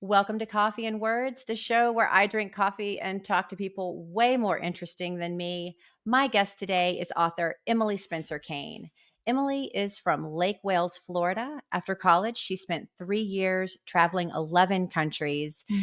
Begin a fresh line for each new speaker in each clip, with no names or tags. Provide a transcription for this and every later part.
Welcome to Coffee and Words, the show where I drink coffee and talk to people way more interesting than me. My guest today is author Emily Spencer Kane. Emily is from Lake Wales, Florida. After college, she spent 3 years traveling 11 countries.
Mm.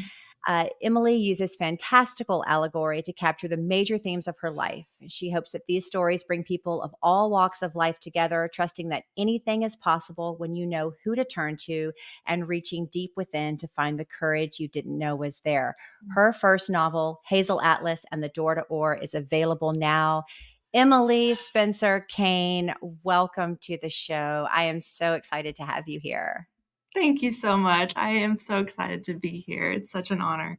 Emily uses fantastical allegory to capture the major themes of her life. She hopes that these stories bring people of all walks of life together, trusting that anything is possible when you know who to turn to and reaching deep within to find the courage you didn't know was there. Her first novel, Hazel Atlas and the Door to Ore, is available now. Emily Spencer Kane, welcome to the show. I am so excited to have you here.
Thank you so much. I am so excited to be here. It's such an honor.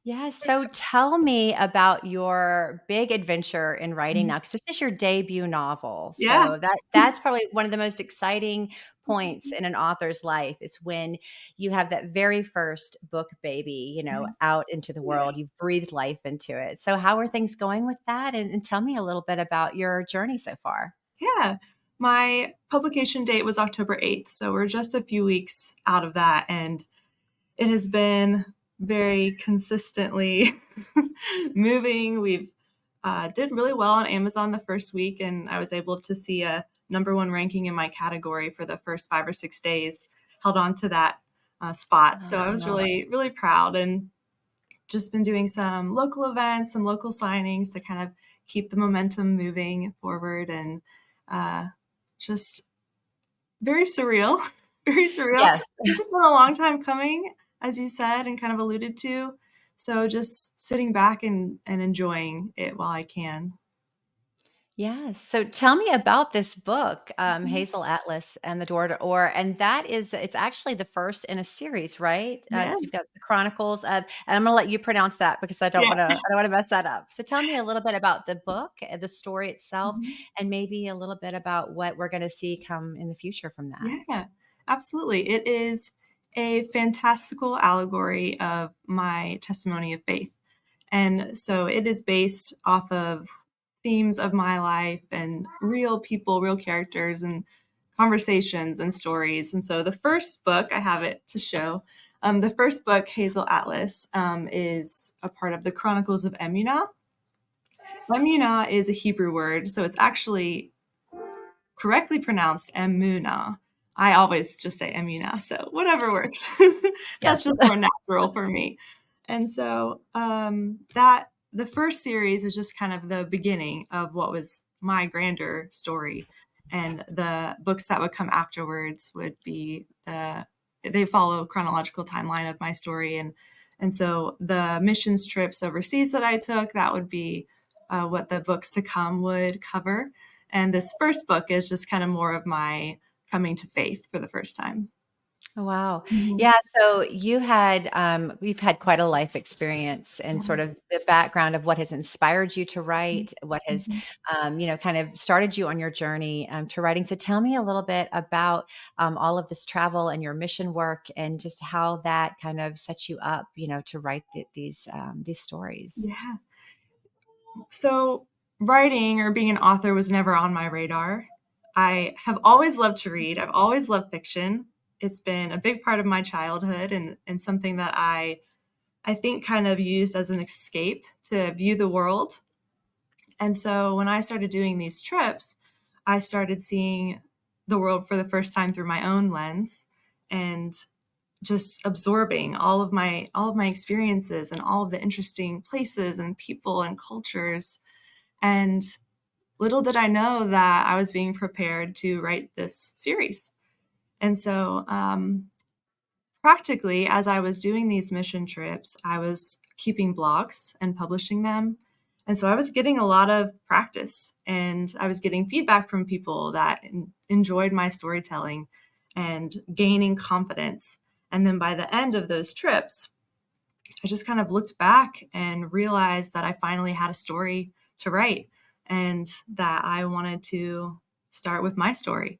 Yeah, so tell me about your big adventure in writing
Mhm.
now, because this is your debut novel.
Yeah.
So that's probably one of the most exciting points in an author's life is when you have that very first book baby, out into the
Yeah.
world. You've breathed life into it. So how are things going with that? And tell me a little bit about your journey so far.
Yeah. My publication date was October 8th, so we're just a few weeks out of that, and it has been very consistently moving. We've did really well on Amazon the first week, and I was able to see a #1 ranking in my category for the first 5 or 6 days. Held on to that spot, so I was
Wow.
really, really proud, and just been doing some local events, some local signings to kind of keep the momentum moving forward, and uh, just very surreal, very surreal.
Yes.
This has been a long time coming, as you said and kind of alluded to. So just sitting back and enjoying it while I can.
Yes. So tell me about this book,
Mhm.
Hazel Atlas and the Door to Ore. And it's actually the first in a series, right? So you've
Yes.
got the Chronicles of, and I'm going to let you pronounce that because
Yeah.
I don't want to mess that up. So tell me a little bit about the book, the story itself,
Mhm.
and maybe a little bit about what we're going to see come in the future from that.
Yeah, absolutely. It is a fantastical allegory of my testimony of faith. And so it is based off of themes of my life and real people, real characters, and conversations and stories. And so the first book, I have it to show. The first book, Hazel Atlas, is a part of the Chronicles of Emunah. Emunah is a Hebrew word, so it's actually correctly pronounced Emunah. I always just say Emunah, so whatever works.
Yes.
That's just more natural for me. And so that the first series is just kind of the beginning of what was my grander story, and the books that would come afterwards would be they follow chronological timeline of my story, and so the missions trips overseas that I took, that would be what the books to come would cover. And this first book is just kind of more of my coming to faith for the first time.
Wow.
Mhm.
Yeah, so you've had quite a life experience and
Yeah.
sort of the background of what has inspired you to
Mhm.
write, what has,
Mhm.
kind of started you on your journey, to writing. So tell me a little bit about, all of this travel and your mission work and just how that kind of sets you up, to write these stories.
Yeah. So writing or being an author was never on my radar. I have always loved to read. I've always loved fiction. It's been a big part of my childhood, and something that I think kind of used as an escape to view the world. And so when I started doing these trips, I started seeing the world for the first time through my own lens, and just absorbing all of my experiences and all of the interesting places and people and cultures. And little did I know that I was being prepared to write this series. And so practically, as I was doing these mission trips, I was keeping blogs and publishing them. And so I was getting a lot of practice, and I was getting feedback from people that enjoyed my storytelling and gaining confidence. And then by the end of those trips, I just kind of looked back and realized that I finally had a story to write, and that I wanted to start with my story.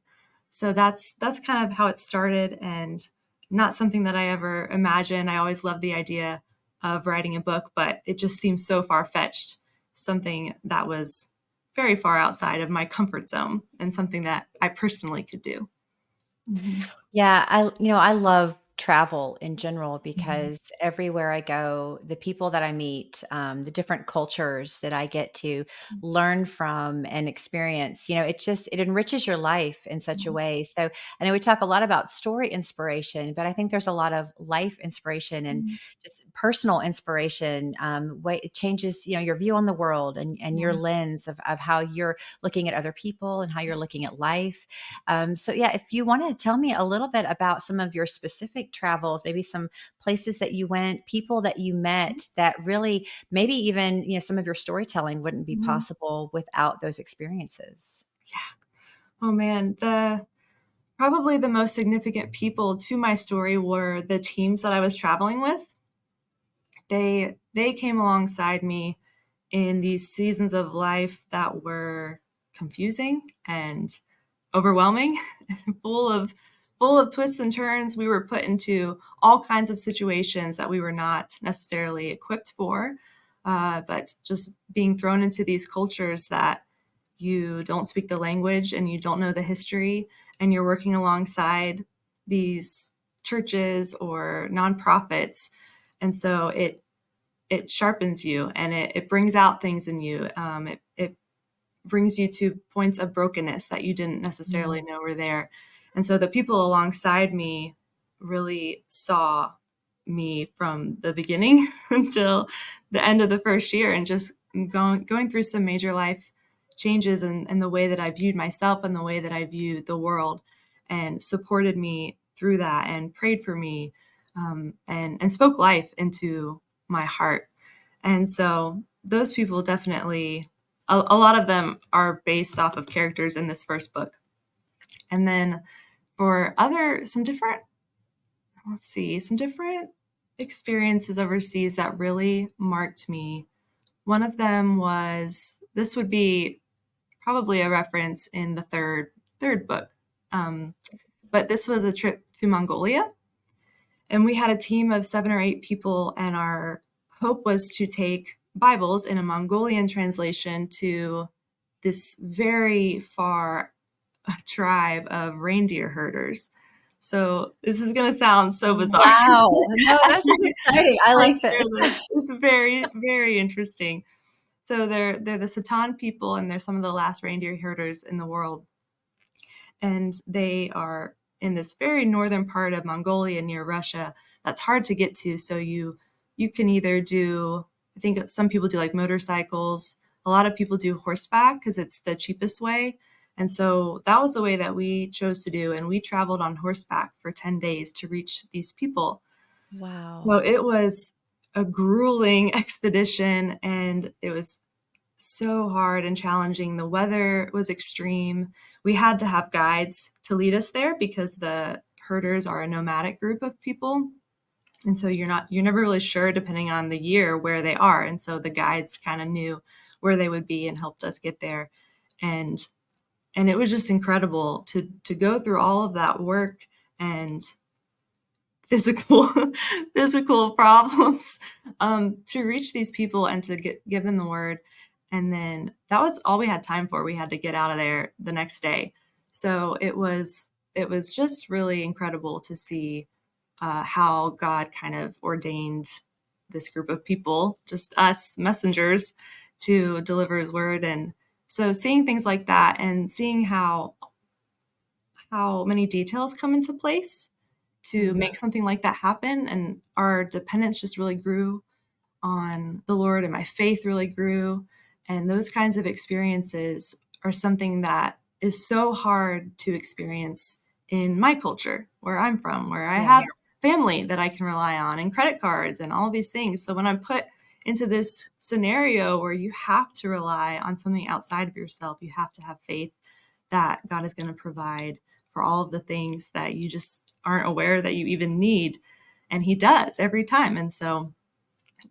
So that's kind of how it started, and not something that I ever imagined. I always loved the idea of writing a book, but it just seemed so far-fetched, something that was very far outside of my comfort zone and something that I personally could do. Mhm.
Yeah, I love travel in general
Mhm.
because everywhere I go, the people that I meet, the different cultures that I get to learn from and experience, it enriches your life in such a
Yes.
way. So I know we talk a lot about story inspiration, but I think there's a lot of life inspiration and
Mhm.
just personal inspiration. Way it changes, your view on the world and your
Yeah.
lens of how you're looking at other people and how you're looking at life. So, yeah, if you want to tell me a little bit about some of your specific travels, maybe some places that you went, people that you met that really, maybe even, some of your storytelling wouldn't be
Mhm.
possible without those experiences.
Oh man, the probably the most significant people to my story were the teams that I was traveling with. They came alongside me in these seasons of life that were confusing and overwhelming, full of full of twists and turns. We were put into all kinds of situations that we were not necessarily equipped for, but just being thrown into these cultures that you don't speak the language and you don't know the history, and you're working alongside these churches or nonprofits, and so it sharpens you and it brings out things in you. It brings you to points of brokenness that you didn't necessarily
Mm.
know were there. And so the people alongside me really saw me from the beginning until the end of the first year, and just going through some major life changes and the way that I viewed myself and the way that I viewed the world, and supported me through that and prayed for me, and spoke life into my heart. And so those people definitely, a lot of them are based off of characters in this first book. And then for some different, let's see, some different experiences overseas that really marked me. One of them was, this would be probably a reference in the third book. Um, but this was a trip to Mongolia, and we had a team of 7 or 8 people, and our hope was to take Bibles in a Mongolian translation to this very far tribe of reindeer herders. So this is going to sound so bizarre.
Wow. No, this is exciting. I
I
like
share
this.
this. It's very, very interesting. So they're the Satan people, and they're some of the last reindeer herders in the world, and they are in this very northern part of Mongolia near Russia that's hard to get to. So you can either do, I think some people do like motorcycles. A lot of people do horseback because it's the cheapest way. And so that was the way that we chose to do. And we traveled on horseback for 10 days to reach these people. So
Wow.
it was a grueling expedition, and it was so hard and challenging. The weather was extreme. We had to have guides to lead us there because the herders are a nomadic group of people. And so you're never really sure depending on the year where they are. And so the guides kind of knew where they would be and helped us get there. And and it was just incredible to go through all of that work and physical physical problems, to reach these people and to give them the word. And then that was all we had time for. We had to get out of there the next day. So it was just really incredible to see, how God kind of ordained this group of people, just us messengers, to deliver his word. And so seeing things like that and seeing how many details come into place to
Mhm.
make something like that happen. And our dependence just really grew on the Lord, and my faith really grew. And those kinds of experiences are something that is so hard to experience in my culture, where I'm from, where I
Yeah.
have family that I can rely on and credit cards and all these things. So when I'm put into this scenario where you have to rely on something outside of yourself, you have to have faith that God is going to provide for all of the things that you just aren't aware that you even need. And he does every time. And so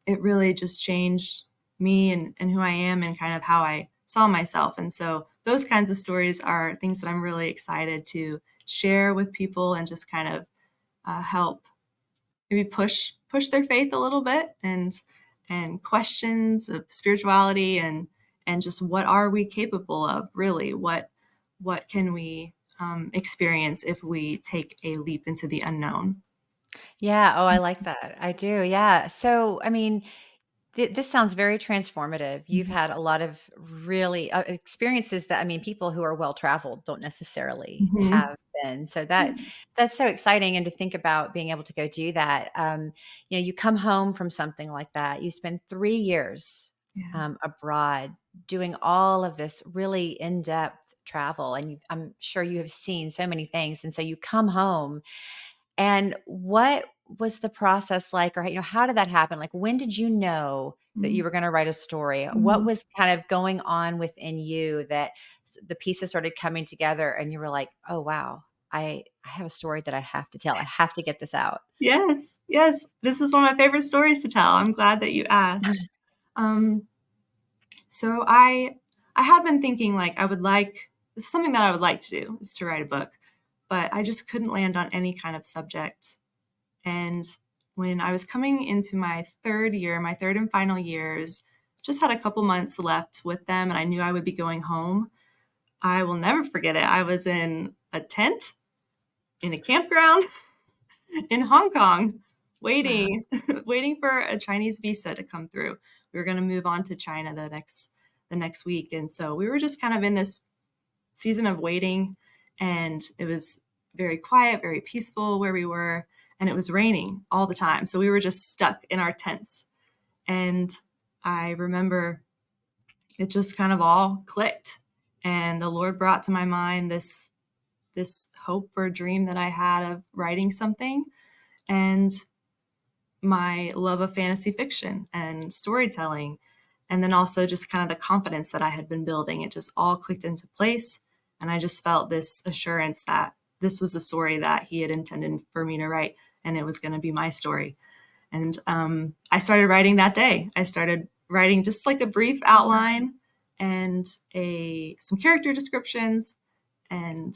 it really just changed me and who I am and kind of how I saw myself. And so those kinds of stories are things that I'm really excited to share with people, and just kind of, help maybe push their faith a little bit, and questions of spirituality, and just what are we capable of, really, what can we, experience if we take a leap into the unknown.
Yeah. Oh, I like that. I do. Yeah. So, I mean, this sounds very transformative. You've
Mhm.
had a lot of really experiences that I mean, people who are well traveled don't necessarily
Mhm.
have been. So that's so exciting, and to think about being able to go do that. You come home from something like that. You spend 3 years
Yeah.
abroad doing all of this really in depth travel, and I'm sure you have seen so many things. And so you come home, and what was the process like, or, how did that happen? Like, when did you know that you
Mhm.
were gonna write a story? What
Mhm.
was kind of going on within you that the pieces started coming together and you were like, "Oh, wow. I have a story that I have to tell. I have to get this out."
Yes, yes. This is one of my favorite stories to tell. I'm glad that you asked. Um, so I had been thinking like I would like this is something that I would like to do is to write a book, but I just couldn't land on any kind of subject. And when I was coming into my third year, my third and final years, just had a couple months left with them, and I knew I would be going home. I will never forget it. I was in a tent in a campground in Hong Kong,
Wow.
waiting, waiting for a Chinese visa to come through. We were going to move on to China the next week, and so we were just kind of in this season of waiting, and it was very quiet, very peaceful where we were, and it was raining all the time. So we were just stuck in our tents, and I remember it just kind of all clicked, and the Lord brought to my mind this hope or dream that I had of writing something, and my love of fantasy fiction and storytelling, and then also just kind of the confidence that I had been building. It just all clicked into place. And I just felt this assurance that this was the story that he had intended for me to write, and it was going to be my story. And I started writing that day. I started writing just like a brief outline and a some character descriptions, and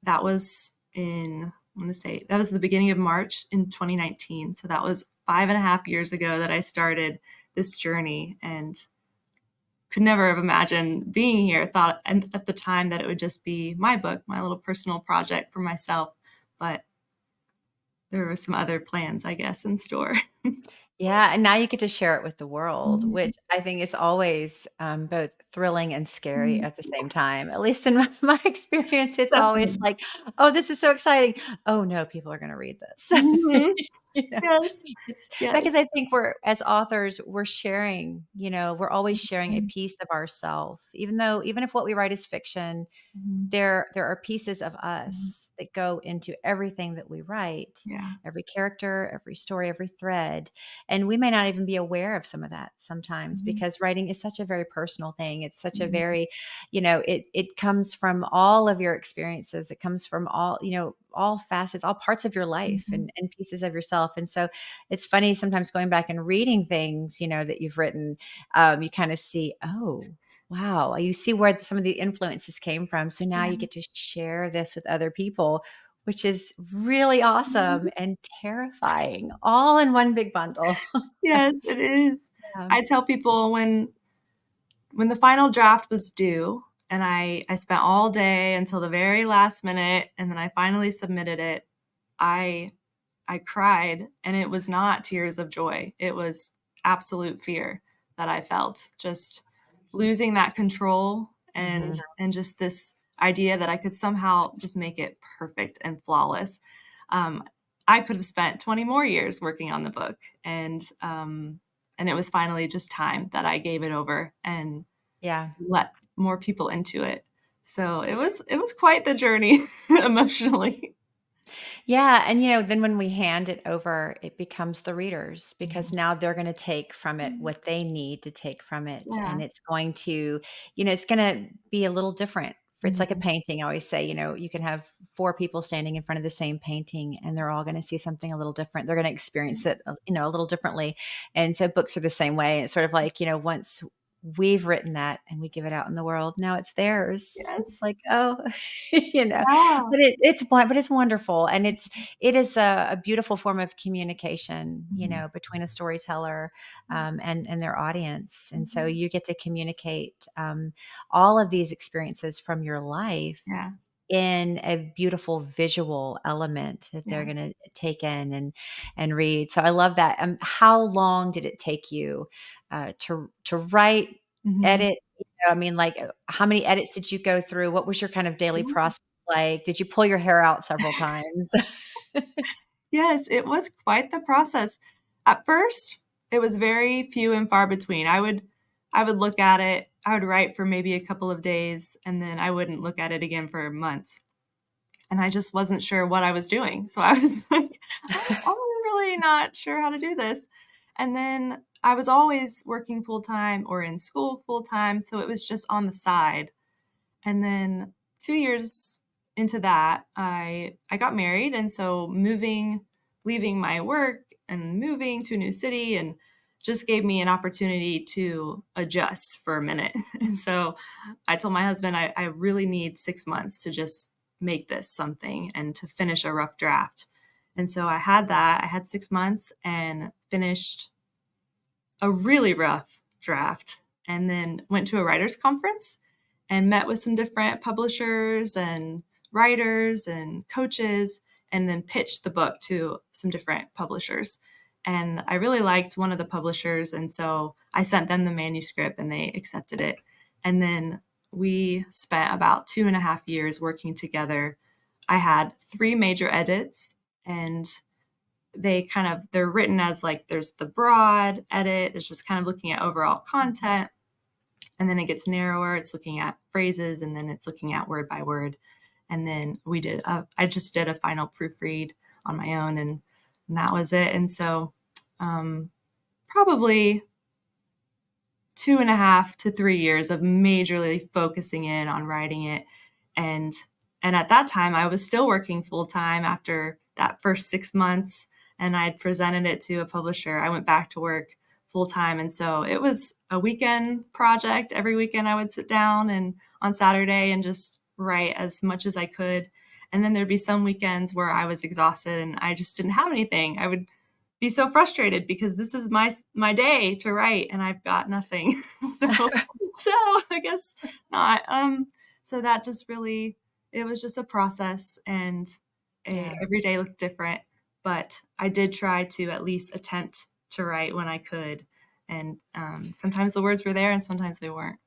that was in I want to say that was the beginning of March in 2019. So that was 5.5 years ago that I started this journey, and could never have imagined being here. Thought at the time that it would just be my book, my little personal project for myself, but there were some other plans, I guess, in store.
Yeah, and now you get to share it with the world,
Mhm.
which I think is always, both thrilling and scary
Mhm.
at the same
Yes,
time. At least in my experience, it's always
definitely.
like, "Oh, this is so exciting. Oh, no, people are gonna read this."
Mhm.
You know?
Yes,
It's because I
yes.
think we're as authors, we're sharing, we're always sharing a
Mhm.
piece of ourself, even if what we write is fiction,
Mhm.
there are pieces of
Mhm.
us that go into everything that we write,
Yeah.
every character, every story, every thread, and we may not even be aware of some of that sometimes,
Mhm.
because writing is such a very personal thing. It's such a
Mhm.
very, it comes from all of your experiences. It comes from all facets, all parts of your life,
Mhm.
and pieces of yourself. And so it's funny sometimes going back and reading things, that you've written, you kind of see, oh, wow, you see where some of the influences came from. So now you
Yeah.
get to share this with other people, which is really awesome
Mhm.
and terrifying, all in one big bundle.
Yes, it is.
Yeah.
I tell people when the final draft was due, and I spent all day until the very last minute, and then I finally submitted it, I I cried, and it was not tears of joy. It was absolute fear that I felt, just losing that control, and
Mhm.
just this idea that I could somehow just make it perfect and flawless. Um, I could have spent 20 more years working on the book, and it was finally just time that I gave it over and
Yeah.
let more people into it. So it was quite the journey emotionally.
Yeah, and then when we hand it over, it becomes the readers, because
Yeah.
now they're going to take from it
Mhm.
what they need to take from it,
Yeah.
and it's going to, it's going to be a little different. It's like a
Mhm.
painting. I always say, you can have four people standing in front of the same painting, and they're all going to see something a little different. They're going to experience it, a little differently. And so books are the same way. It's sort of like, once we've written that and we give it out in the world, now it's theirs. It's
Yes.
like, oh, you know,
Yeah.
but it's wonderful, and it is a beautiful form of communication,
Mhm.
between a storyteller, and their audience. And so
Mhm.
you get to communicate all of these experiences from your life
Yeah.
in a beautiful visual element that they're
Yeah.
going to take in and read. So I love that. How long did it take you to write,
Mhm.
edit? I mean, like, how many edits did you go through? What was your kind of daily
Yeah.
process like? Did you pull your hair out several times?
Yes, it was quite the process. At first, it was very few and far between. I would look at it, I would write for maybe a couple of days, and then I wouldn't look at it again for months. And I just wasn't sure what I was doing. So I was like, I'm really not sure how to do this. And then I was always working full time or in school full time. So it was just on the side. And then 2 years into that, I got married, and so leaving my work and moving to a new city and just gave me an opportunity to adjust for a minute. And so I told my husband I really need 6 months to just make this something and to finish a rough draft. And so I had that. I had 6 months and finished a really rough draft, and then went to a writers conference and met with some different publishers and writers and coaches, and then pitched the book to some different publishers. And I really liked one of the publishers, and so I sent them the manuscript and they accepted it. And then we spent about 2.5 years working together. I had 3 major edits, and they're written as like there's the broad edit, there's just kind of looking at overall content, and then it gets narrower, it's looking at phrases, and then it's looking at word by word. And then I just did a final proofread on my own, and that was it. And so probably 2.5 to 3 years of majorly focusing in on writing it. And and at that time I was still working full time after that first 6 months, and I'd presented it to a publisher. I went back to work full time, and so it was a weekend project. Every weekend I would sit down and on Saturday and just write as much as I could. And then there'd be some weekends where I was exhausted and I just didn't have anything. I would be so frustrated because this is my day to write and I've got nothing. So I guess not. So that just really, it was just a process, and
Yeah.
every day looked different. But I did try to at least attempt to write when I could, and sometimes the words were there and sometimes they weren't.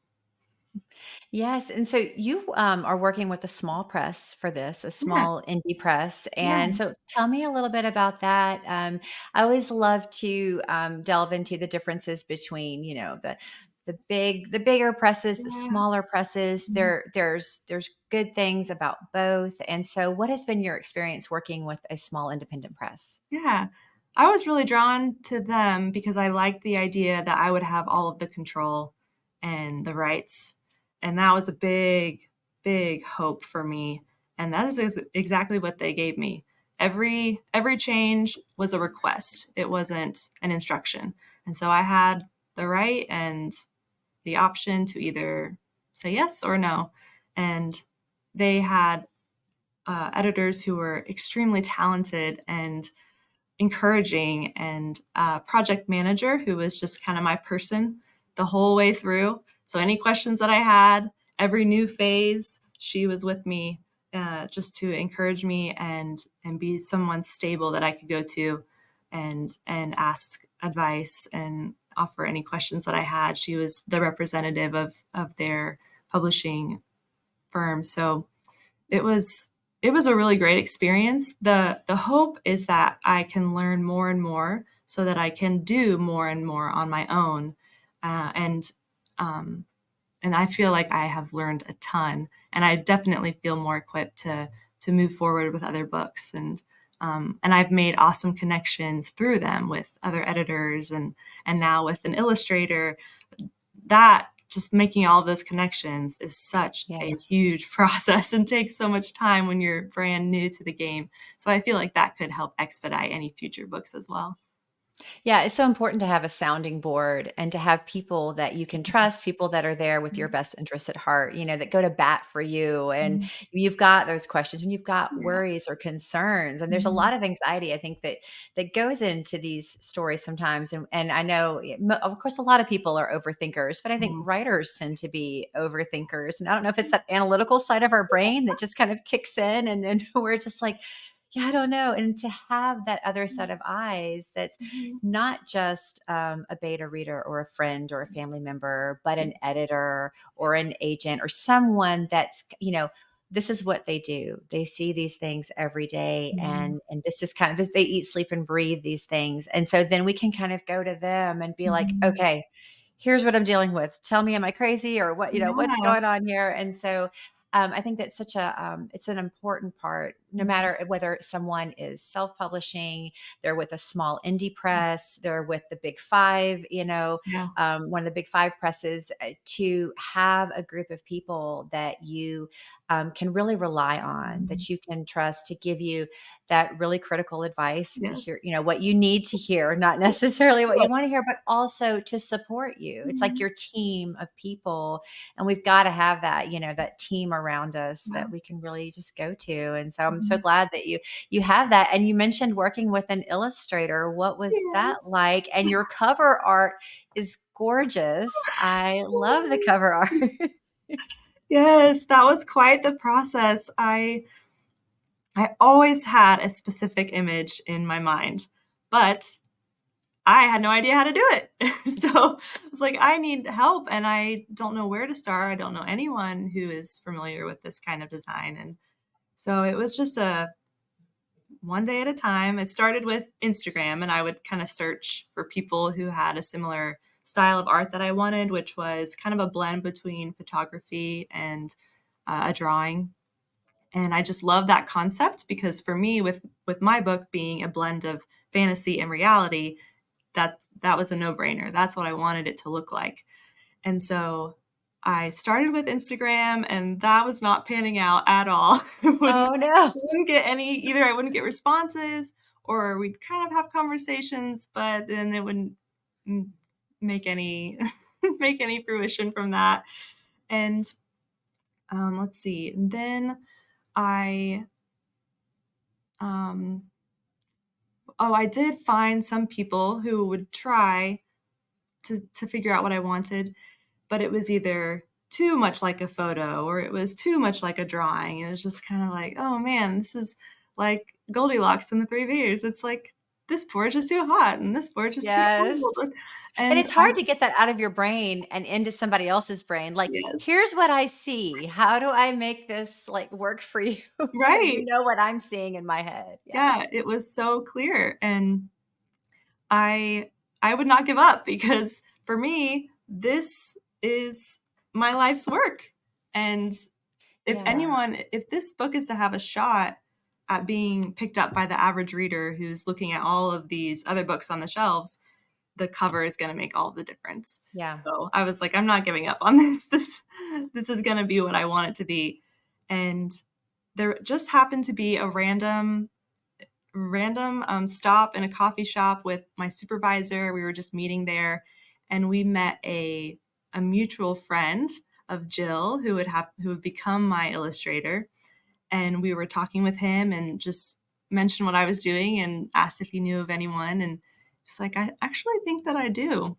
Yes, and so you, are working with a small press for this, a
Yeah,
small indie press, and
yeah,
so tell me a little bit about that. I always love to, delve into the differences between, the bigger presses, the
yeah.
smaller presses.
Mhm.
There's good things about both, and so what has been your experience working with a small independent press?
Yeah. I was really drawn to them because I liked the idea that I would have all of the control and the rights. And that was a big, big hope for me. And that is exactly what they gave me. Every change was a request. It wasn't an instruction. And so I had the right and the option to either say yes or no. And they had editors who were extremely talented and encouraging, and a project manager who was just kind of my person the whole way through. So any questions that I had, every new phase, she was with me, just to encourage me and be someone stable that I could go to and ask advice and offer any questions that I had. She was the representative of their publishing firm. So it was it was a really great experience. The hope is that I can learn more and more so that I can do more and more on my own. Uh, and um, and I feel like I have learned a ton, and I definitely feel more equipped to move forward with other books. And I've made awesome connections through them with other editors, and now with an illustrator. That just making all those connections is such
Yeah.
a huge process and takes so much time when you're brand new to the game. So I feel like that could help expedite any future books as well.
Yeah, it's so important to have a sounding board and to have people that you can trust, people that are there with your
Mhm.
best interests at heart, that go to bat for you. And
Mhm.
you've got those questions and you've got
Yeah.
worries or concerns. And there's a
Mhm.
lot of anxiety, I think, that goes into these stories sometimes. And I know, of course, a lot of people are overthinkers, but I think
Mhm.
writers tend to be overthinkers. And I don't know if it's that analytical side of our brain that just kind of kicks in and we're just like, yeah, I don't know. And to have that other set of eyes that's
Mhm.
not just a beta reader or a friend or a family member, but an
Yes.
editor or an agent or someone that's, this is what they do. They see these things every day,
Mhm.
and this is kind of, they eat, sleep, and breathe these things. And so then we can kind of go to them and be like,
Mhm.
okay, here's what I'm dealing with. Tell me, am I crazy or what, what's
Yeah.
going on here? And so I think that's such it's an important part, no
Mhm.
matter whether someone is self-publishing, they're with a small indie press, they're with the big five,
Yeah.
one of the big five presses, to have a group of people that you can really rely on,
Mhm.
that you can trust to give you that really critical advice and to hear,
Yes.
what you need to hear, not necessarily what you want
Yes.
to hear, but also to support you. It's like
Mhm.
your team of people, and we've got to have that, that team around us
Yeah.
that we can really just go to. And so I'm so
Mhm.
glad that you have that. And you mentioned working with an illustrator. What was that
Yes.
like? And your cover art is gorgeous. I love the cover art.
Yes, that was quite the process. I always had a specific image in my mind, but I had no idea how to do it. So, I was like, "I need help, and I don't know where to start. I don't know anyone who is familiar with this kind of design." And so it was just a one day at a time. It started with Instagram, and I would kinda search for people who had a similar style of art that I wanted, which was kind of a blend between photography and, a drawing. And I just love that concept because for me, with my book being a blend of fantasy and reality, that was a no-brainer. That's what I wanted it to look like. And so I started with Instagram, and that was not panning out at all.
Oh no.
Wouldn't get any either I wouldn't get responses or we'd kind of have conversations, but then it wouldn't m make any make any fruition from that. And, let's see, and then I, um I did find some people who would try to figure out what I wanted, but it was either too much like a photo or it was too much like a drawing. And it was just kind of like, oh man, this is like Goldilocks and the Three Bears. It's like this porridge is too hot and this porridge is too
Yes.
cold.
And
And
it's
I
hard to get that out of your brain and into somebody else's brain. Like,
yes,
here's what I see. How do I make this like work for you? So you
right.
know what I'm seeing in my head. Yeah.
Yeah, it was so clear. And I I would not give up because for me, this is my life's work. And
Yeah.
if this book is to have a shot at being picked up by the average reader who's looking at all of these other books on the shelves, the cover is gonna make all the difference.
Yeah.
So, I was like, "I'm not giving up on this. This is gonna be what I want it to be." And there just happened to be a random, stop in a coffee shop with my supervisor. We were just meeting there, and we met a mutual friend of Jill who would become my illustrator, and we were talking with him and just mentioned what I was doing and asked if he knew of anyone, and he's like, "I actually think that I do."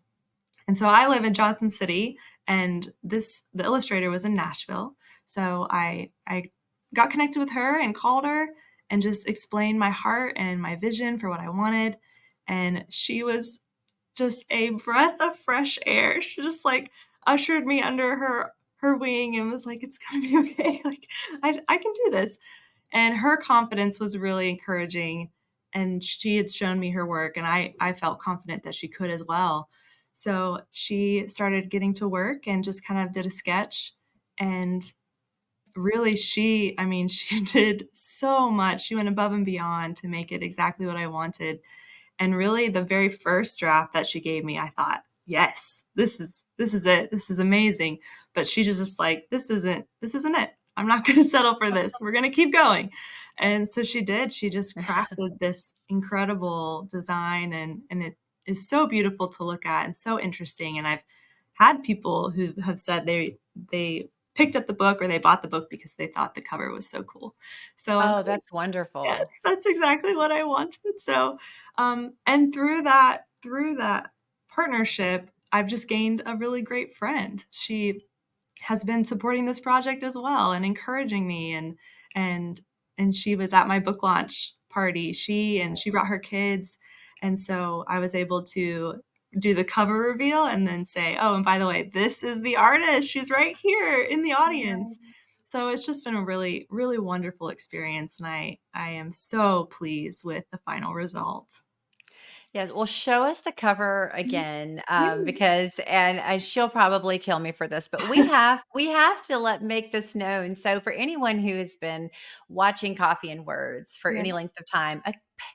And so I live in Johnson City, and the illustrator was in Nashville. So I got connected with her and called her and just explained my heart and my vision for what I wanted. And she was just a breath of fresh air. She just like ushered me under her wing and was like, "It's gonna be okay. Like I can do this." And her confidence was really encouraging. And she had shown me her work, and I felt confident that she could as well. So she started getting to work and just kind of did a sketch. And really, I mean, she did so much. She went above and beyond to make it exactly what I wanted. And really, the very first draft that she gave me, I thought, "Yes, this is it. This is amazing." But she just like, this isn't it. I'm not gonna settle for this. We're gonna keep going." And so she did. She just crafted this incredible design, and is so beautiful to look at and so interesting. And I've had people who have said they picked up the book or they bought the book because they thought the cover was so cool. So I'm
Oh,
so
that's wonderful.
yes, that's exactly what I wanted. So, and through that partnership, I've just gained a really great friend. She has been supporting this project as well and encouraging me, and and she was at my book launch party. She brought her kids, and so I was able to do the cover reveal and then say, "Oh, and by the way, this is the artist. She's right here in the audience." So it's just been a really, really wonderful experience, and I am so pleased with the final result.
Yes, well, show us the cover
Mhm.
again,
Yeah.
because and she'll probably kill me for this, but we have to let make this known. So for anyone who has been watching Coffee and Words for
Yeah.
any length of time,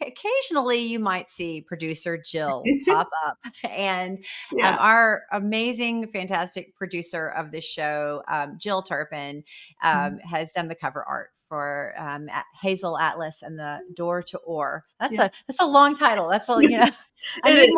occasionally you might see producer Jill pop up, and
Yeah.
our amazing, fantastic producer of this show, Jill Turpin,
Mhm.
has done the cover art for Hazel Atlas and the Door to Ore.
Yeah.
That's a long title. That's all you know. I
It
need
is.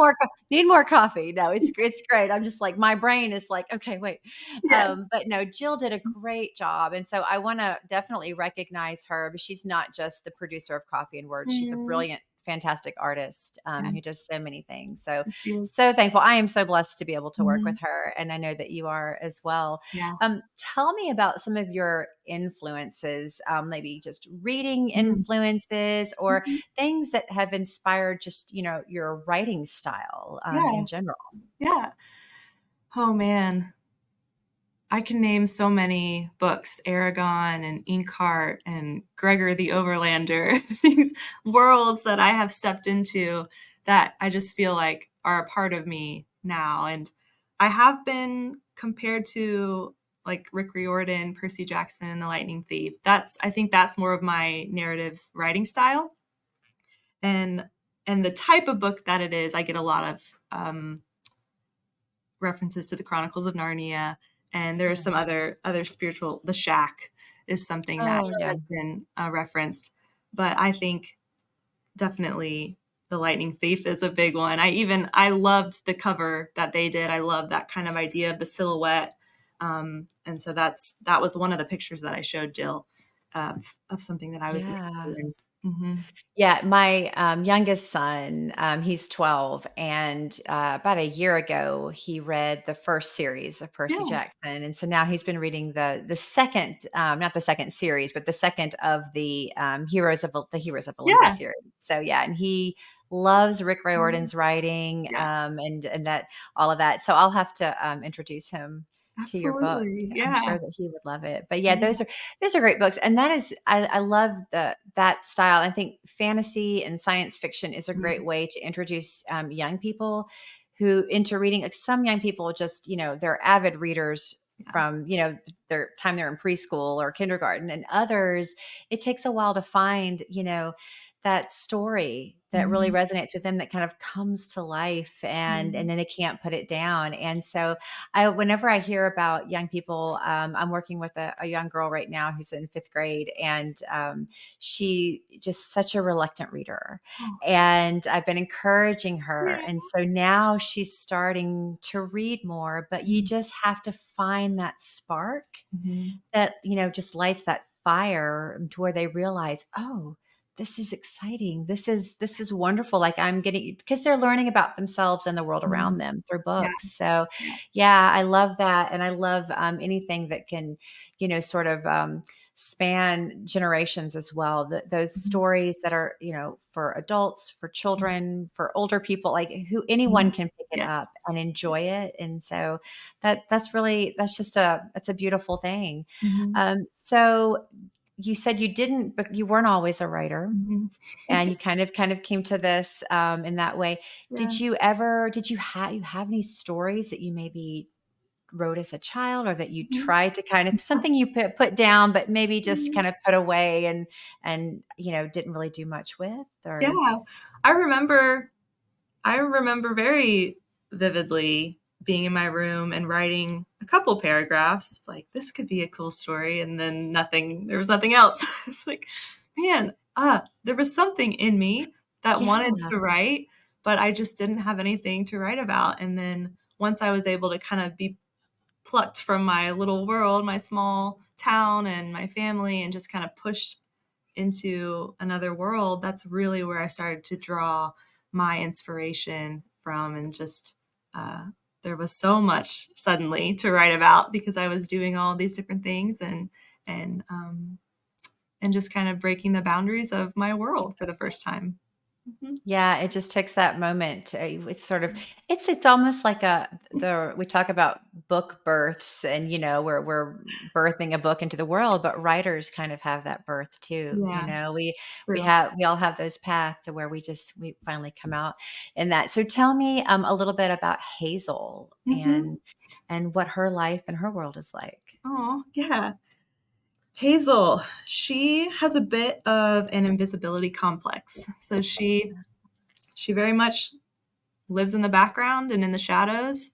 need more coffee. No, it's great. I'm just like my brain is like okay, wait.
Yes.
But no, Jill did a great job, and so I want to definitely recognize her. But she's not just the producer of Coffee and Words. She's a
Mhm.
brilliant, fantastic artist
Yeah,
who does so many things. So
she is.
so thankful. I am so blessed to be able to work with
Mhm.
her, and I know that you are as well.
Yeah.
Tell me about some of your influences, maybe just reading
Mhm.
influences or
Mhm.
things that have inspired just, your writing style,
Yeah,
in general.
yeah. Oh, man. I can name so many books, Aragon and Inkheart and Gregor the Overlander, these worlds that I have stepped into that I just feel like are a part of me now. And I have been compared to like Rick Riordan, Percy Jackson, and The Lightning Thief. I think that's more of my narrative writing style. And the type of book that it is, I get a lot of references to the Chronicles of Narnia, and there are
Yeah.
some other spiritual. The Shack is something that
Oh, yeah.
has been referenced, but I think definitely the Lightning Thief is a big one. I loved the cover that they did. I love that kind of idea of the silhouette, and so that was one of the pictures that I showed Jill of something that I was
Yeah.
interested in. Hmm.
Yeah, my, youngest son, he's 12, and, about a year ago, he read the first series of Percy
Yeah,
Jackson, and so now he's been reading the second, not the second series, but the second of the Heroes of Olympus
yeah,
series. So, yeah, and he loves Rick Riordan's writing,
yeah,
and that all of that. So I'll have to, introduce him to your book.
absolutely.
I'm
Yeah,
sure that he would love it. But yeah,
yeah.
those are great books, and that is I love that style. I think fantasy and science fiction is a great
Mhm.
way to introduce young people who into reading. Like some young people, just they're avid readers
Yeah.
from their time they're in preschool or kindergarten, and others it takes a while to find that story that really
Mhm.
resonates with them that kind of comes to life and
Mhm.
then they can't put it down. And so whenever I hear about young people, I'm working with a young girl right now who's in fifth grade, and she just such a reluctant reader.
Oh,
And I've been encouraging her,
yeah.
and so now she's starting to read more. But you
Mhm.
just have to find that spark
Mhm.
that just lights that fire to where they realize, oh, this is exciting, this is wonderful, like I'm getting, because they're learning about themselves and the world around
Mhm.
them through
Yeah,
books. So
yeah.
yeah, I love that, and I love anything that can sort of span generations as well. Those
Mhm.
stories that are for adults, for children, for older people, like who anyone
Mhm.
can pick it up
Yes.
and enjoy
Yes.
it. And so that's just that's a beautiful thing.
Mhm.
So you said you didn't, but you weren't always a writer,
Mhm.
and you kind of came to this in that way.
Yeah.
Did you have any stories that you maybe wrote as a child, or that you
Mhm.
tried to kind of something you put down, but maybe just
Mhm.
kind of put away and didn't really do much with, or
Yeah. I remember I remember very vividly being in my room and writing a couple paragraphs, like, "This could be a cool story," and then there was nothing else. It's like, man, there was something in me that wanted
yeah,
to write, but I just didn't have anything to write about. And then once I was able to kind of be plucked from my little world, my small town and my family, and just kind of pushed into another world, that's really where I started to draw my inspiration from. And just, uh, there was so much suddenly to write about because I was doing all these different things and, um, and just kind of breaking the boundaries of my world for the first time. Mhm.
Yeah, it just takes that moment to it's sort of it's almost like a the we talk about book births and, we're birthing a book into the world, but writers kind of have that birth too,
Yeah, it's true.
we all have those paths to where we finally come out in that. So tell me, a little bit about Hazel
Mhm.
and what her life and her world is like.
Oh, yeah. Hazel, she has a bit of an invisibility complex. So she very much lives in the background and in the shadows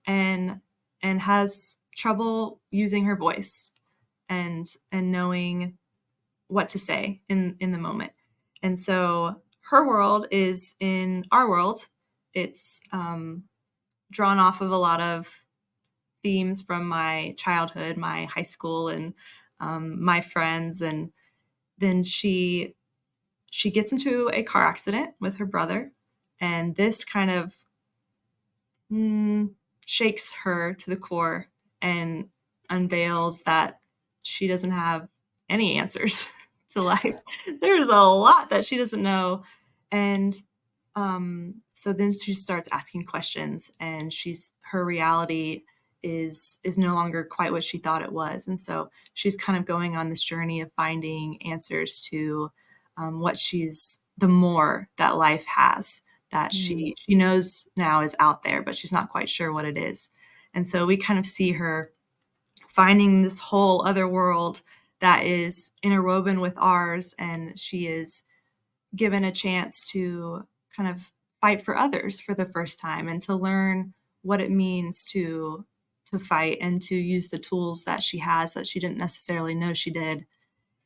and has trouble using her voice and knowing what to say in the moment. And so her world is in our world. It's drawn off of a lot of themes from my childhood, my high school, and my friends. And then she gets into a car accident with her brother, and this kind of mm, shakes her to the core and unveils that she doesn't have any answers to life. There's a lot that she doesn't know. And so then she starts asking questions, and her reality is no longer quite what she thought it was. And so she's kind of going on this journey of finding answers to what she's the more that life has that
Mm.
she knows now is out there, but she's not quite sure what it is. And so we kind of see her finding this whole other world that is interwoven with ours, and she is given a chance to kind of fight for others for the first time and to learn what it means to fight and to use the tools that she has that she didn't necessarily know she did.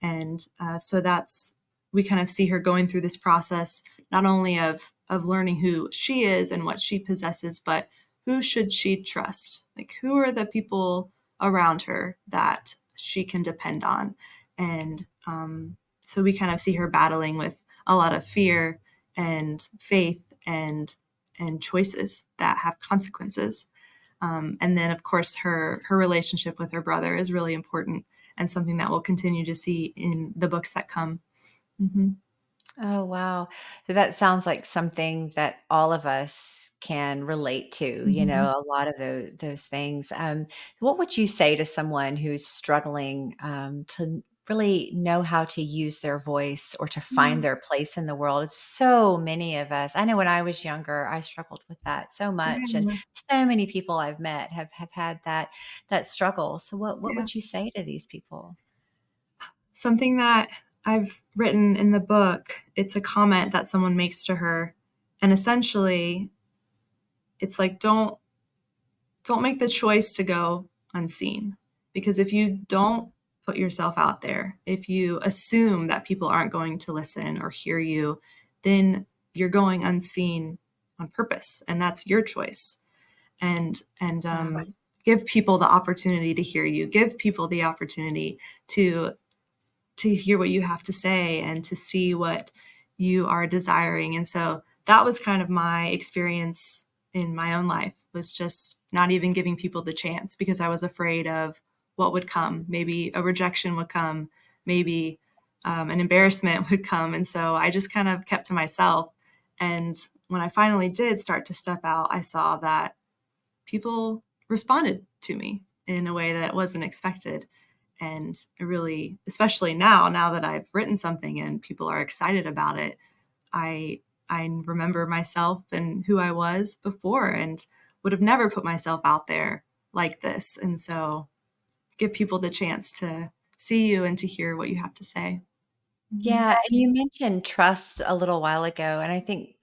And so that's we kind of see her going through this process not only of learning who she is and what she possesses, but who should she trust? Like who are the people around her that she can depend on? And so we kind of see her battling with a lot of fear and faith and choices that have consequences. And then, of course, her relationship with her brother is really important and something that we'll continue to see in the books that come. Mhm.
Oh, wow. So that sounds like something that all of us can relate to,
Mhm.
a lot of those things. What would you say to someone who's struggling to really know how to use their voice or to find
Yeah,
their place in the world? It's so many of us. I know when I was younger, I struggled with that so much. And
yeah,
so many people I've met have had that struggle. So what
yeah.
would you say to these people?
Something that I've written in the book, it's a comment that someone makes to her, and essentially, it's like, don't make the choice to go unseen. Because if you don't put yourself out there, if you assume that people aren't going to listen or hear you, then you're going unseen on purpose, and that's your choice. And
Wow.
give people the opportunity to hear you. Give people the opportunity to hear what you have to say and to see what you are desiring. And so that was kind of my experience in my own life, was just not even giving people the chance because I was afraid of what would come. Maybe a rejection would come, maybe an embarrassment would come. And so I just kind of kept to myself. And when I finally did start to step out, I saw that people responded to me in a way that wasn't expected. And it really, especially now that I've written something and people are excited about it, I I remember myself and who I was before and would have never put myself out there like this. And so give people the chance to see you and to hear what you have to say. Mhm.
Yeah, and you mentioned trust a little while ago, and I think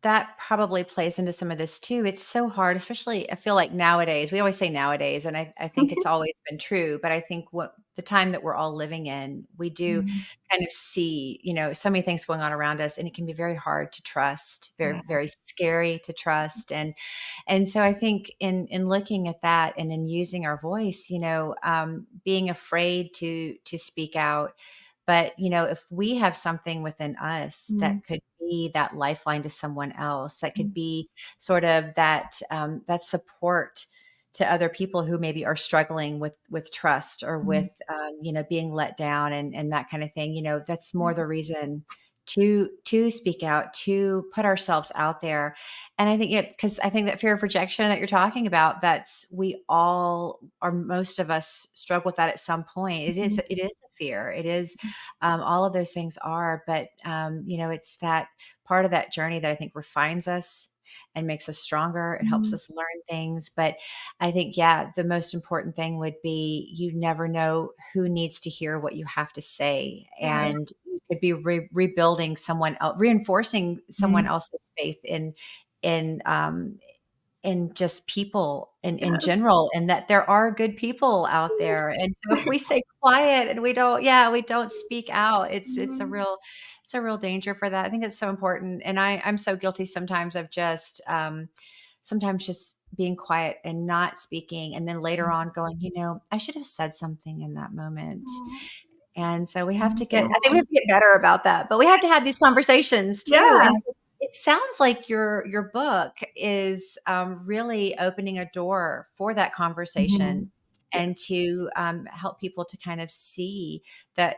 that probably plays into some of this too. It's so hard, especially I feel like nowadays, we always say nowadays, and I think it's always been true, but I think what the time that we're all living in, we do
Mhm.
kind of see, so many things going on around us, and it can be very hard to trust, very,
Yeah.
very scary to trust. And so I think in looking at that and in using our voice, being afraid to speak out. But if we have something within us
Mhm.
that could be that lifeline to someone else, that could
Mhm.
be sort of that support to other people who maybe are struggling with trust or
Mhm.
with being let down and that kind of thing, that's more
Yeah.
the reason to speak out, to put ourselves out there. And I think it because I think that fear of rejection that you're talking about, that's we all or most of us struggle with that at some point. it is
Mhm.
it is a fear. It is all of those things are, but it's that part of that journey that I think refines us and makes us stronger. It helps
Mhm.
us learn things. But I think, yeah, the most important thing would be you never know who needs to hear what you have to say.
Right.
And you could be rebuilding someone else, reinforcing someone
Mhm.
else's faith in just people in
Yes.
general, and that there are good people out there.
Yes.
And so if we stay quiet and we don't speak out,
Mhm.
it's a real danger for that. I think it's so important. And I'm so guilty sometimes of just sometimes just being quiet and not speaking, and then later on going, I should have said something in that moment.
Aw,
And so we have to
that's
get I think we
awesome.
have to get better about that, but we have to have these conversations too.
Yeah.
And so it sounds like your book is, really opening a door for that conversation
Mhm. Yeah.
and to, help people to kind of see that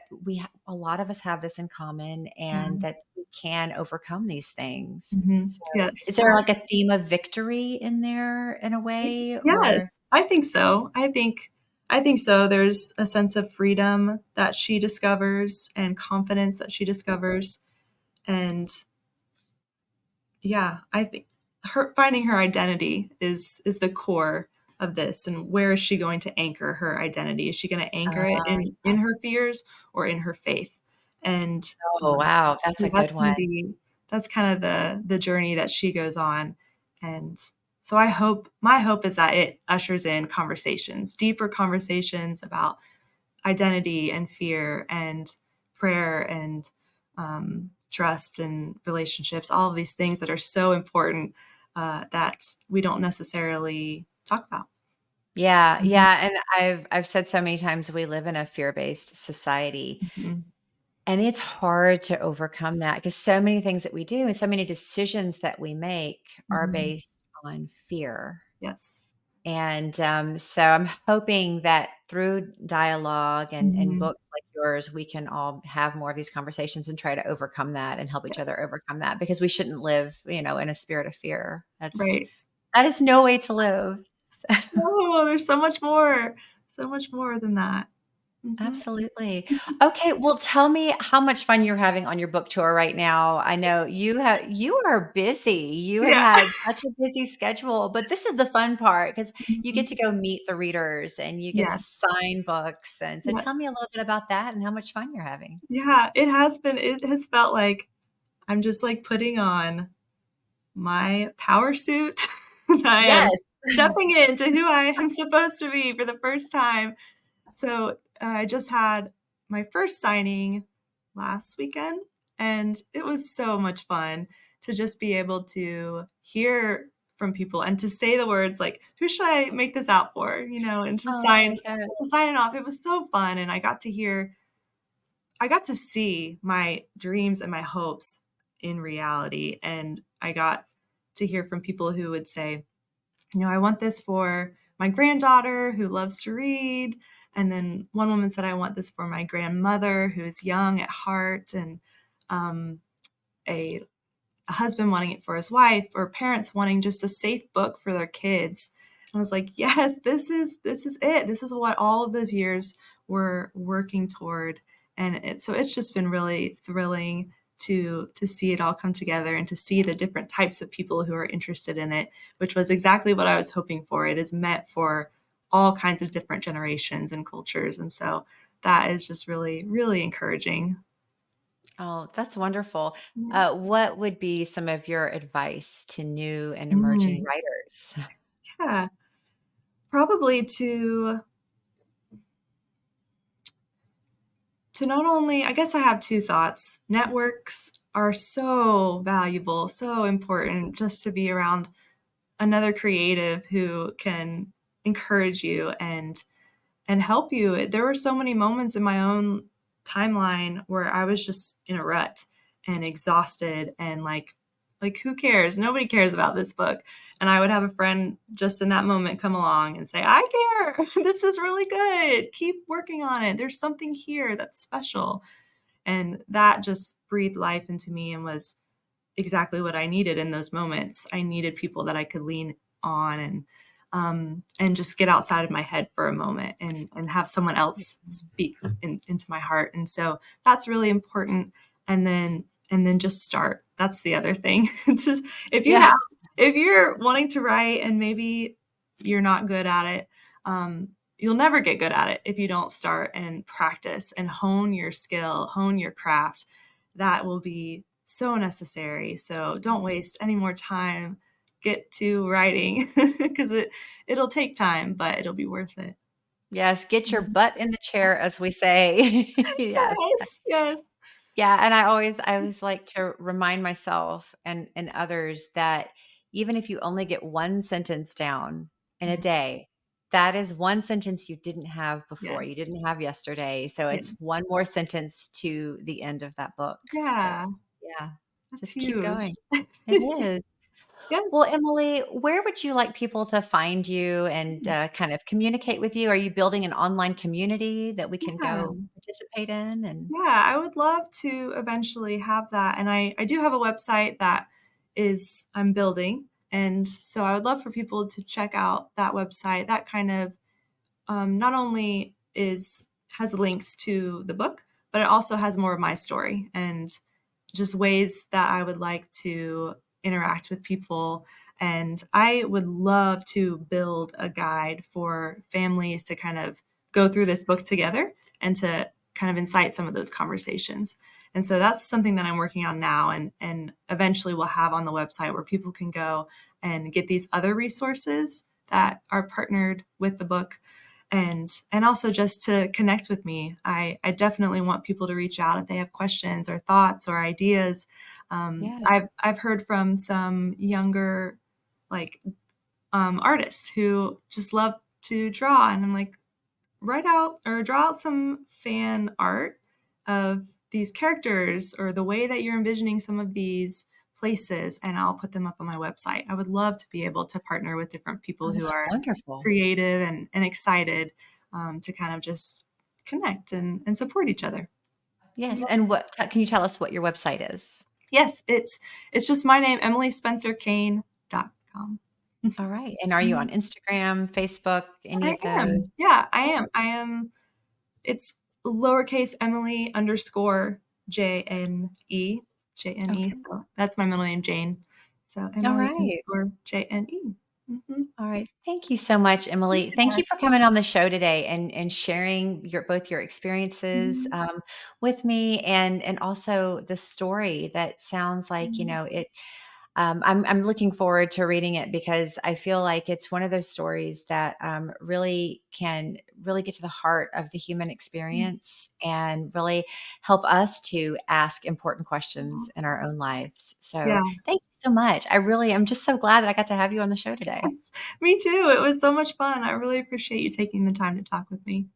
a lot of us have this in common and
Mhm.
that we can overcome these things.
Mhm.
So, is
Yes.
there like a theme of victory in there in a way, or
Yes, I think so. I think so. There's a sense of freedom that she discovers and confidence that she discovers, and yeah, I think her finding her identity is the core of this, and where is she going to anchor her identity? Is she gonna anchor it
uh,
in her fears or in her faith? And,
oh, wow, that's
so
a good one.
that's kind of the journey that she goes on, and so my hope is that it ushers in conversations, deeper conversations about identity and fear and prayer and, trust and relationships, all of these things that are so important, that we don't necessarily talk about.
Yeah,
Mhm.
yeah, and I've said so many times we live in a fear-based society,
Mhm.
and it's hard to overcome that because so many things that we do and so many decisions that we make are
Mhm.
based on fear.
Yes.
And, so I'm hoping that through dialogue and
Mhm.
books like yours, we can all have more of these conversations and try to overcome that and help each other
Yes.
overcome that because we shouldn't live, in a spirit of fear.
Right.
That is no way to live.
No, there's so much more than that. Mhm.
Absolutely. Okay, well, tell me how much fun you're having on your book tour right now. I know you are busy. You have
Yeah.
had such a busy schedule, but this is the fun part because you get
Mhm.
to go meet the readers and you get to
Yes.
sign books. And so tell me
Yes.
a little bit about that and how much fun you're having.
Yeah, it has felt like I'm just, like, putting on my power suit. I am
Yes.
stepping into who I am supposed to be for the first time. So, I just had my first signing last weekend, and it was so much fun to just be able to hear from people and to say the words like, "Who should I make this out for?" And
Oh, yes.
to sign it off. It was so fun, and I got to see my dreams and my hopes in reality, and I got to hear from people who would say, "I want this for my granddaughter who loves to read." And then one woman said, "I want this for my grandmother who's young at heart," and, um, a a husband wanting it for his wife, or parents wanting just a safe book for their kids. I was like, "Yes, this is it. This is what all of those years were working toward." And it's just been really thrilling to see it all come together and to see the different types of people who are interested in it, which was exactly what I was hoping for. It is meant for all kinds of different generations and cultures, and so that is just really, really encouraging.
Oh, that's wonderful. What would be some of your advice to new and emerging
Mm,
writers?
yeah. Probably to to not only, I guess I have two thoughts. Networks are so valuable, so important just to be around another creative who can encourage you and help you. There were so many moments in my own timeline where I was just in a rut and exhausted and like who cares? Nobody cares about this book. And I would have a friend just in that moment come along and say, I care. This is really good. Keep working on it. There's something here that's special. And that just breathed life into me and was exactly what I needed in those moments. I needed people that I could lean on and just get outside of my head for a moment and have someone else speak into my heart. And so that's really important. And then just start. That's the other thing. Just if you have
Yeah.
if you're wanting to write and maybe you're not good at it, you'll never get good at it if you don't start and practice and hone your skill, hone your craft. That will be so necessary. So don't waste any more time. Get to writing because it'll take time, but it'll be worth it.
Yes, get your
Mhm.
butt in the chair, as we say. Yes.
Yes, yes.
Yeah, and I always like to remind myself and others that even if you only get one sentence down in a
Mhm.
day, that is one sentence you didn't have before, you
Yes,
didn't have yesterday, so it's
yes.
one more sentence to the end of that book. So,
Yeah,
yeah,
that's
just keep
huge.
going. It is. Well,
Yes,
Emily, where would you like people to find you and, kind of communicate with you? Are you building an online community that we can
yeah.
go participate in? And
Yeah, I would love to eventually have that, and I do have a website that is I'm building, and so I would love for people to check out that website. That kind of not only is has links to the book, but it also has more of my story and just ways that I would like to interact with people. And I would love to build a guide for families to kind of go through this book together and to kind of incite some of those conversations. And so that's something that I'm working on now and eventually we'll have on the website where people can go and get these other resources that are partnered with the book and also just to connect with me. I definitely want people to reach out if they have questions or thoughts or ideas.
yeah.
I've heard from some younger like artists who just love to draw, and I'm like, write out or draw out some fan art of these characters or the way that you're envisioning some of these places, and I'll put them up on my website. I would love to be able to partner with different people
Oh,
who
that's
are
wonderful.
creative and excited to kind of just connect and support each other.
Yes, and can you tell us what your website is?
Yes, it's just my name, EmilySpencerKane.com.
Alright, and are you on Instagram, Facebook, any
I
of those?
am. Yeah, I
Okay,
am. I am. It's lowercase Emily underscore Jne, Jne.
okay.
So that's my middle name, Jane. So Emily
Alright.
underscore Jne. Mm-hmm.
Alright. Thank you so much, Emily. Thank
Yeah.
you for coming on the show today and sharing both your experiences,
Mhm.
with me and also the story that sounds like,
Mhm.
I'm looking forward to reading it because I feel like it's one of those stories that really can really get to the heart of the human experience and really help us to ask important questions in our own lives. So,
Yeah.
thank you so much. I'm just so glad that I got to have you on the show today.
Yes. Me too. It was so much fun. I really appreciate you taking the time to talk with me.